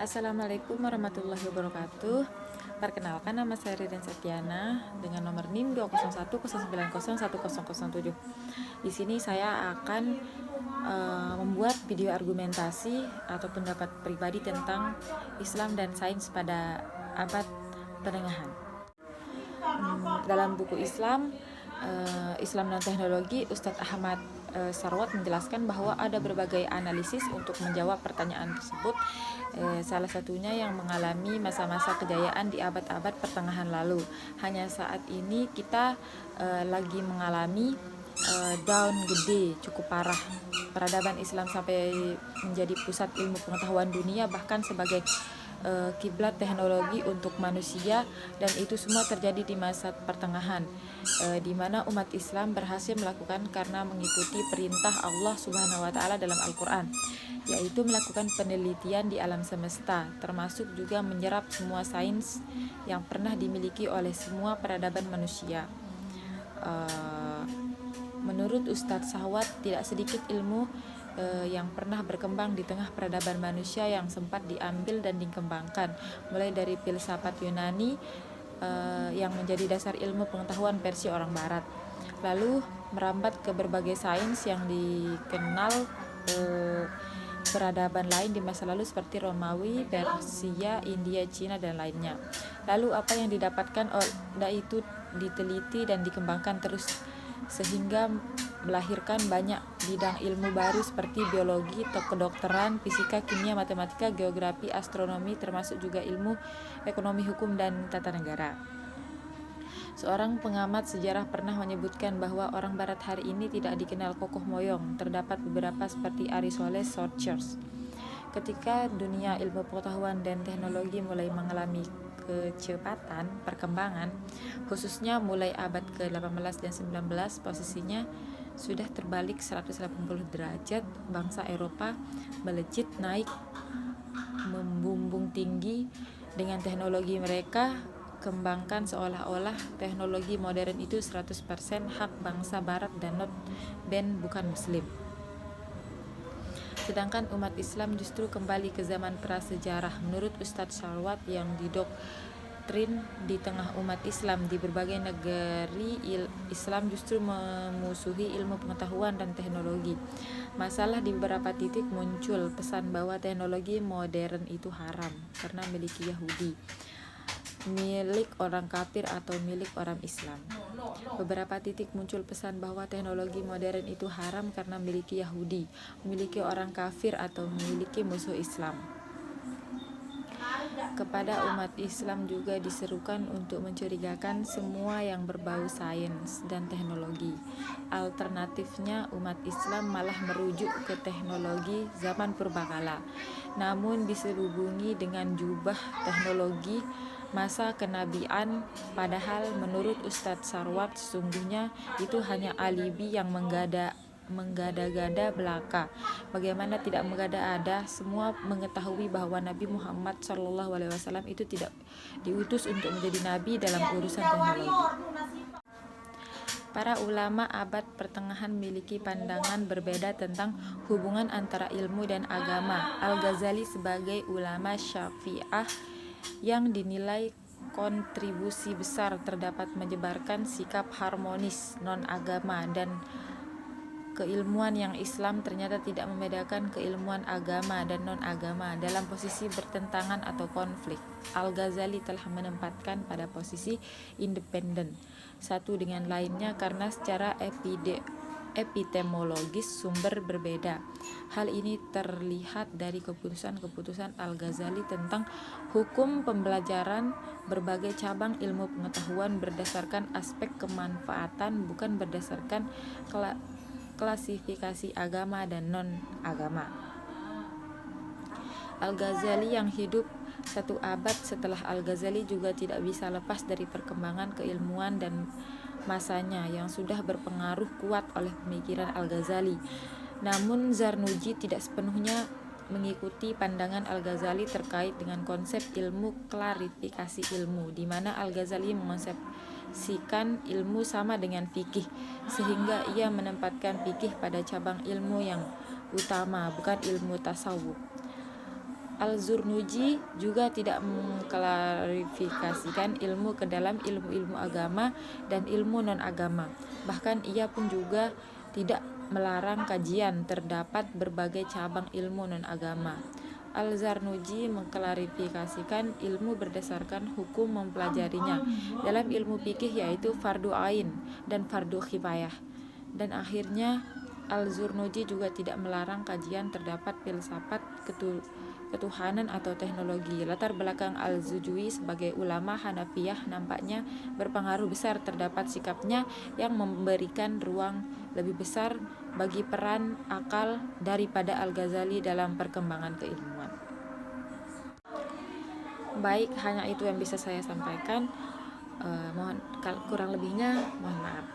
Assalamualaikum warahmatullahi wabarakatuh. Perkenalkan, nama saya Ririn Setiana dengan nomor NIM 20109010007. Di sini saya akan membuat video argumentasi atau pendapat pribadi tentang Islam dan sains pada abad pertengahan. Dalam buku Islam dan Teknologi, Ustadz Ahmad Sarwat menjelaskan bahwa ada berbagai analisis untuk menjawab pertanyaan tersebut. Salah satunya yang mengalami masa-masa kejayaan di abad-abad pertengahan lalu. Hanya saat ini kita lagi mengalami down gede cukup parah. Peradaban Islam sampai menjadi pusat ilmu pengetahuan dunia, bahkan sebagai kiblat teknologi untuk manusia, dan itu semua terjadi di masa pertengahan, di mana umat Islam berhasil melakukan karena mengikuti perintah Allah Subhanahu wa Ta'ala dalam Al-Quran, yaitu melakukan penelitian di alam semesta, termasuk juga menyerap semua sains yang pernah dimiliki oleh semua peradaban manusia. Menurut Ustadz Sahwat, tidak sedikit ilmu yang pernah berkembang di tengah peradaban manusia yang sempat diambil dan dikembangkan, mulai dari filsafat Yunani yang menjadi dasar ilmu pengetahuan versi orang Barat, lalu merambat ke berbagai sains yang dikenal peradaban lain di masa lalu seperti Romawi, Persia, India, Cina, dan lainnya. Lalu apa yang didapatkan itu diteliti dan dikembangkan terus, sehingga melahirkan banyak bidang ilmu baru seperti biologi, kedokteran, fisika, kimia, matematika, geografi, astronomi, termasuk juga ilmu ekonomi, hukum, dan tata negara. Seorang pengamat sejarah pernah menyebutkan bahwa orang Barat hari ini tidak dikenal kokoh moyong. Terdapat beberapa seperti Aristoteles, Socrates. Ketika dunia ilmu pengetahuan dan teknologi mulai mengalami kecepatan perkembangan, khususnya mulai abad ke-18 dan 19, posisinya sudah terbalik 180 derajat. Bangsa Eropa melejit naik membumbung tinggi dengan teknologi mereka kembangkan, seolah-olah teknologi modern itu 100% hak bangsa Barat dan not ban bukan Muslim. Sedangkan umat Islam justru kembali ke zaman prasejarah. Menurut Ustadz Sarwat, yang didoktrin di tengah umat Islam di berbagai negeri Islam justru memusuhi ilmu pengetahuan dan teknologi. Masalah di beberapa titik muncul pesan bahwa teknologi modern itu haram karena miliki Yahudi, milik orang kafir atau milik orang Islam. Beberapa titik muncul pesan bahwa teknologi modern itu haram karena miliki Yahudi, miliki orang kafir atau memiliki musuh Islam. Kepada umat Islam juga diserukan untuk mencurigakan semua yang berbau sains dan teknologi. Alternatifnya, umat Islam malah merujuk ke teknologi zaman purbakala, namun diselubungi dengan jubah teknologi masa kenabian, padahal menurut Ustadz Sarwat sesungguhnya itu hanya alibi yang menggada-gada belaka. Bagaimana tidak mengada-ada? Semua mengetahui bahwa Nabi Muhammad SAW itu tidak diutus untuk menjadi nabi dalam urusan teknologi. Para ulama abad pertengahan memiliki pandangan berbeda tentang hubungan antara ilmu dan agama. Al-Ghazali sebagai ulama Syafi'ah yang dinilai kontribusi besar terdapat menyebarkan sikap harmonis non-agama dan keilmuan yang Islam ternyata tidak membedakan keilmuan agama dan non-agama dalam posisi bertentangan atau konflik. Al-Ghazali telah menempatkan pada posisi independen satu dengan lainnya karena secara epistemologis sumber berbeda. Hal ini terlihat dari keputusan-keputusan Al-Ghazali tentang hukum pembelajaran berbagai cabang ilmu pengetahuan berdasarkan aspek kemanfaatan, bukan berdasarkan klasifikasi agama dan non-agama. Al-Ghazali yang hidup satu abad setelah Al-Ghazali juga tidak bisa lepas dari perkembangan keilmuan dan masanya yang sudah berpengaruh kuat oleh pemikiran Al-Ghazali. Namun Zarnuji tidak sepenuhnya mengikuti pandangan Al-Ghazali terkait dengan konsep ilmu klarifikasi ilmu, di mana Al-Ghazali mengonsepsikan ilmu sama dengan fikih, sehingga ia menempatkan fikih pada cabang ilmu yang utama, bukan ilmu tasawuf. Al-Zurnuji juga tidak mengklarifikasikan ilmu ke dalam ilmu-ilmu agama dan ilmu non-agama. Bahkan ia pun juga tidak melarang kajian terdapat berbagai cabang ilmu non-agama. Al-Zarnuji mengklarifikasikan ilmu berdasarkan hukum mempelajarinya dalam ilmu fikih, yaitu fardu ain dan fardu kifayah. Dan akhirnya Al-Zurnuji juga tidak melarang kajian terdapat filsafat ketuhanan atau teknologi. Latar belakang Al-Zujui sebagai ulama Hanafiyah nampaknya berpengaruh besar terdapat sikapnya yang memberikan ruang lebih besar bagi peran akal daripada Al-Ghazali dalam perkembangan keilmuan. Baik, hanya itu yang bisa saya sampaikan. Mohon kurang lebihnya mohon maaf.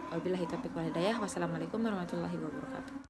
Wabillahi taufiq wal hidayah. Wassalamualaikum warahmatullahi wabarakatuh.